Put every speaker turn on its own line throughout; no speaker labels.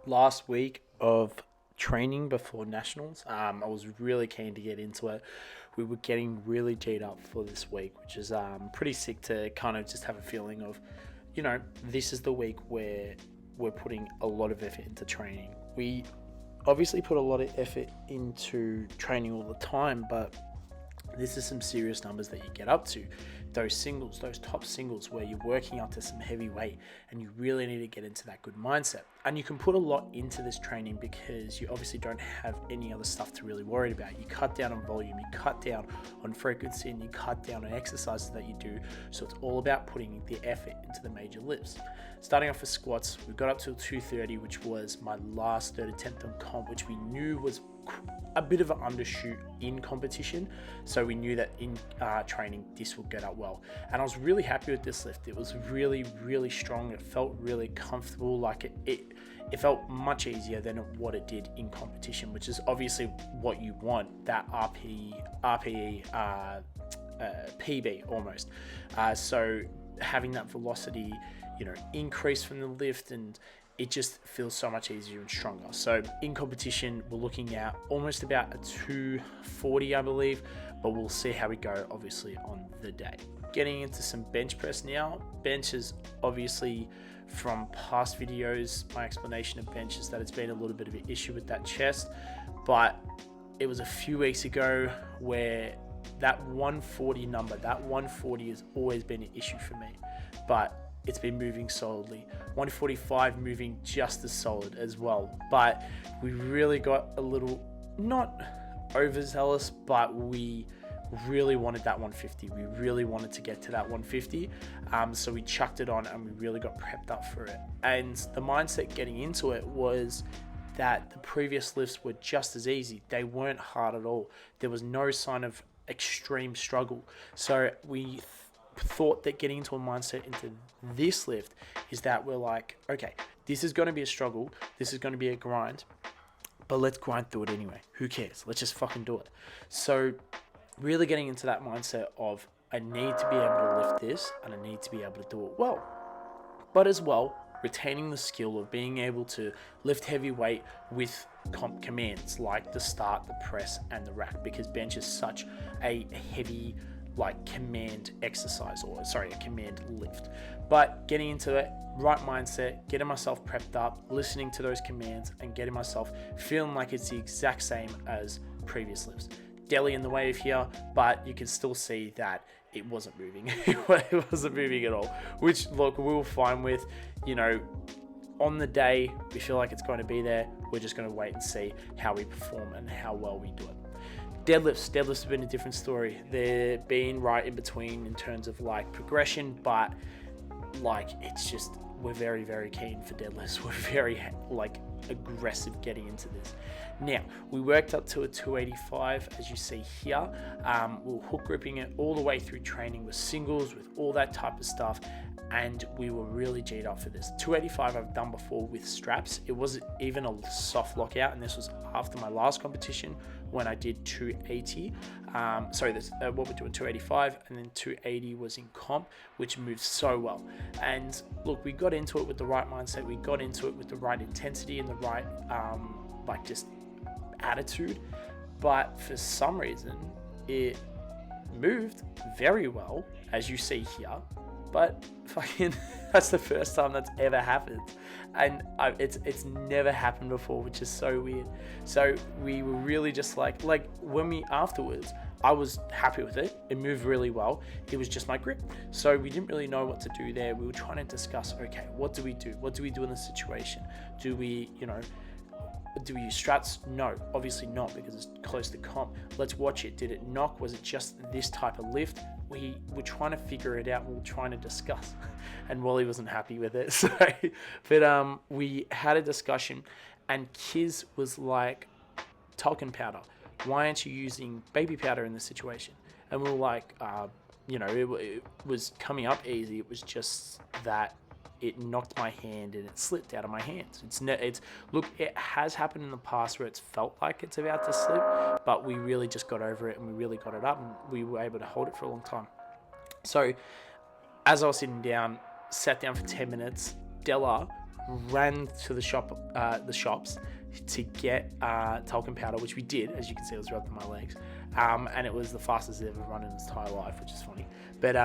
last week of training before nationals. I was really keen to get into it. We were getting really G'd up for this week, which is pretty sick to kind of just have a feeling of, this is the week where we're putting a lot of effort into training. We obviously put a lot of effort into training all the time, but this is some serious numbers that you get up to. Those singles, those top singles where you're working up to some heavy weight and you really need to get into that good mindset. And you can put a lot into this training because you obviously don't have any other stuff to really worry about. You cut down on volume, you cut down on frequency, and you cut down on exercises that you do. So it's all about putting the effort into the major lifts. Starting off with squats, we got up to 230, which was my last third attempt on comp, which we knew was a bit of an undershoot in competition, so we knew that in training this would get up well, and I was really happy with this lift. It was really strong. It felt really comfortable, like it felt much easier than what it did in competition, which is obviously what you want, that RPE PB almost. So having that velocity increase from the lift, and it just feels so much easier and stronger. So in competition, we're looking at almost about a 240, I believe, but we'll see how we go, obviously, on the day. Getting into some bench press now. Bench is obviously, from past videos, my explanation of bench is that it's been a little bit of an issue with that chest, but it was a few weeks ago where that 140 number, that 140 has always been an issue for me, but it's been moving solidly. 145 moving just as solid as well. But we really got a little, not overzealous, but we really wanted that 150. We really wanted to get to that 150. So we chucked it on and we really got prepped up for it. And the mindset getting into it was that the previous lifts were just as easy. They weren't hard at all. There was no sign of extreme struggle. So we thought that getting into a mindset into this lift is that we're like, okay, this is going to be a struggle, this is going to be a grind, but let's grind through it anyway. Who cares? Let's just fucking do it. So really getting into that mindset of, I need to be able to lift this and I need to be able to do it well, but as well retaining the skill of being able to lift heavy weight with comp commands like the start, the press, and the rack, because bench is such a heavy command exercise, a command lift. But getting into it, right mindset, getting myself prepped up, listening to those commands, and getting myself feeling like it's the exact same as previous lifts. Deli in the wave here, but you can still see that it wasn't moving. It wasn't moving at all, which, look, we were fine with. On the day, we feel like it's going to be there. We're just going to wait and see how we perform and how well we do it. Deadlifts have been a different story. They're being right in between in terms of progression, but it's just, we're very keen for deadlifts. We're very aggressive getting into this. Now, we worked up to a 285, as you see here. We were hook gripping it all the way through training with singles, with all that type of stuff, and we were really G'd up for this. 285 I've done before with straps. It wasn't even a soft lockout, and this was after my last competition when I did 280. What we're doing 285, and then 280 was in comp, which moved so well. And look, we got into it with the right mindset. We got into it with the right intensity and the right just attitude. But for some reason, it moved very well, as you see here. But fucking, that's the first time that's ever happened, and it's never happened before, which is so weird. So we were really just like when we afterwards, I was happy with it. It moved really well. It was just my grip. So we didn't really know what to do there. We were trying to discuss, okay, what do we do? What do we do in this situation? Do we use struts? No, obviously not, because it's close to comp. Let's watch it. Did it knock? Was it just this type of lift? We were trying to figure it out. We were trying to discuss, and Wally wasn't happy with it. So, but we had a discussion, and Kiz was like, talcum powder. Why aren't you using baby powder in this situation? And we were like, it was coming up easy. It was just that it knocked my hand and it slipped out of my hands. It has happened in the past where it's felt like it's about to slip, but we really just got over it and we really got it up and we were able to hold it for a long time. So as I was sitting down, sat down for 10 minutes, Della ran to the shops to get talcum powder, which we did. As you can see, I was rubbing my legs, and it was the fastest I've ever run in his entire life, which is funny. But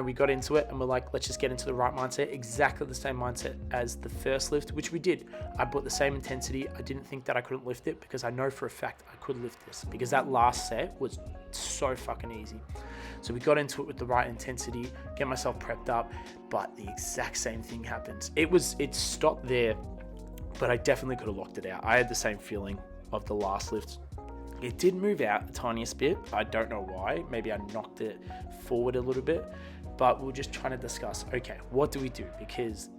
we got into it, and we're like, let's just get into the right mindset, exactly the same mindset as the first lift, which we did. I brought the same intensity. I didn't think that I couldn't lift it, because I know for a fact I could lift this, because that last set was so fucking easy. So we got into it with the right intensity, get myself prepped up, but the exact same thing happened. It stopped there, but I definitely could have locked it out. I had the same feeling of the last lift. It did move out the tiniest bit. I don't know why. Maybe I knocked it forward a little bit, but we're just trying to discuss, okay, what do we do? Because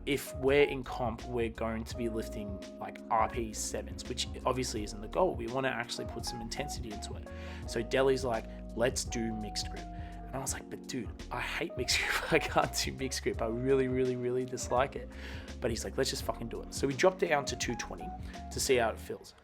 if we're in comp, we're going to be lifting like RP 7s, which obviously isn't the goal. We want to actually put some intensity into it. So Deli's like, let's do mixed grip. And I was like, but dude, I hate mixed grip. I can't do mixed grip. I really, really, really dislike it. But he's like, let's just fucking do it. So we dropped it down to 220 to see how it feels.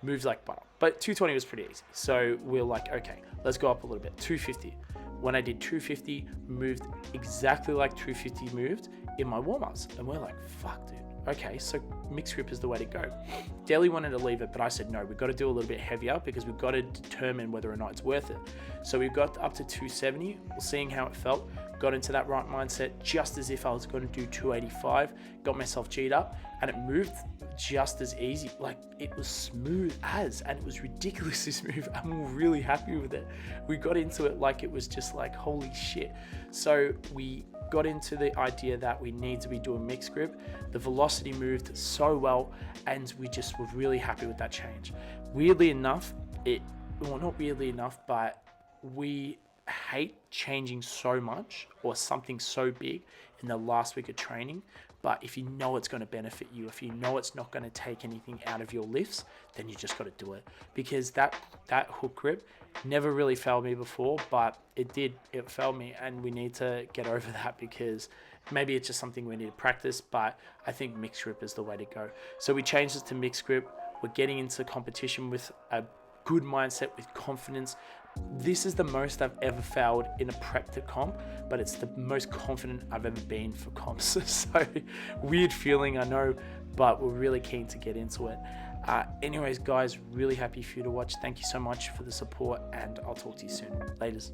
Moves like butter. But 220 was pretty easy. So we're like, okay, let's go up a little bit. 250. When I did 250, moved exactly like 250 moved in my warm-ups. And we're like, fuck, dude. Okay, so mixed grip is the way to go. Deli wanted to leave it, but I said, no, we've got to do a little bit heavier, because we've got to determine whether or not it's worth it. So we got up to 270, seeing how it felt, got into that right mindset, just as if I was going to do 285, got myself G'd up, and it moved just as easy. Like, it was smooth and it was ridiculously smooth. I'm really happy with it. We got into it like it was just like, holy shit. So we got into the idea that we need to be doing mixed grip. The velocity moved so well, and we just were really happy with that change. Weirdly enough, not weirdly enough, but we hate changing so much or something so big in the last week of training. But if you know it's going to benefit you, if you know it's not going to take anything out of your lifts, then you just got to do it. Because that hook grip never really failed me before, but it failed me, and we need to get over that, because maybe it's just something we need to practice, but I think mixed grip is the way to go. So we changed it to mixed grip. We're getting into competition with a good mindset, with confidence. This is the most I've ever failed in a prep to comp, but it's the most confident I've ever been for comps. So weird feeling, I know, but we're really keen to get into it. Anyways, guys, really happy for you to watch. Thank you so much for the support, and I'll talk to you soon. Laters.